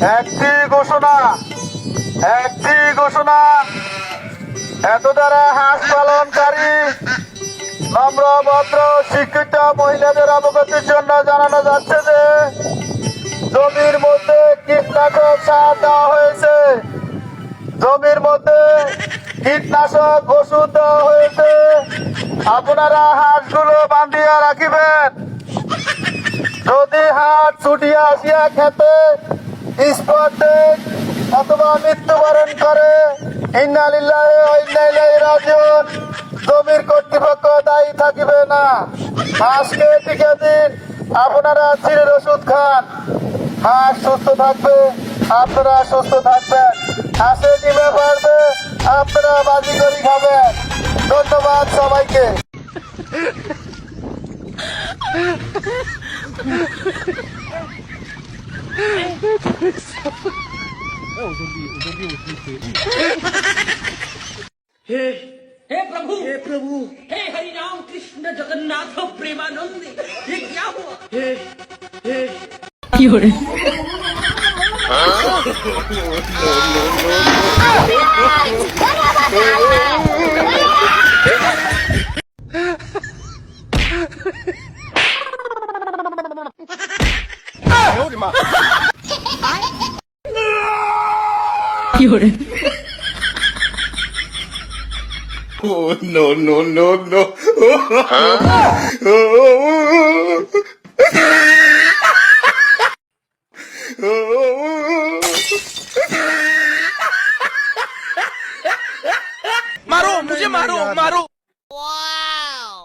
একটি ঘোষণা একটি ঘোষণা এত দ্বারা হাঁস পালনকারী নম্র ভদ্র শিক্ষিত মহিলাদের অবগতির জন্য জানানো যাচ্ছে যে জমির মধ্যে কীটনাশক সার দেওয়া হয়েছে। জমির মধ্যে কীটনাশক ওষুধ দেওয়া হয়েছে। আপনারা হাঁসগুলো বান্ধিয়া রাখিবেন। যদি হাঁস ছুটিয়া আসিয়া খেতে স্পট ডেথ অথবা মৃত্যুবরণ করে, ইন্না লিল্লাহি ওয়া ইন্না ইলাইহি রাজিউন, জমির কর্তৃপক্ষ দায়ী থাকিবে না। হাঁসকে টিকা দিন, আপনারা চিড়ের ওষুধ খান, হাঁস সুস্থ থাকবে, আপনারা সুস্থ থাকবেন। হাঁসের ডিমে পারবে, আপনারা বাজি করে খাবেন। ধন্যবাদ সবাইকে। हे प्रभु हे हरि राम कृष्ण जगन्नाथ प्रेमानंद, ये क्या हुआ? Oh, no, no, no, no. मारो मुझे, मारो मारो। Wow.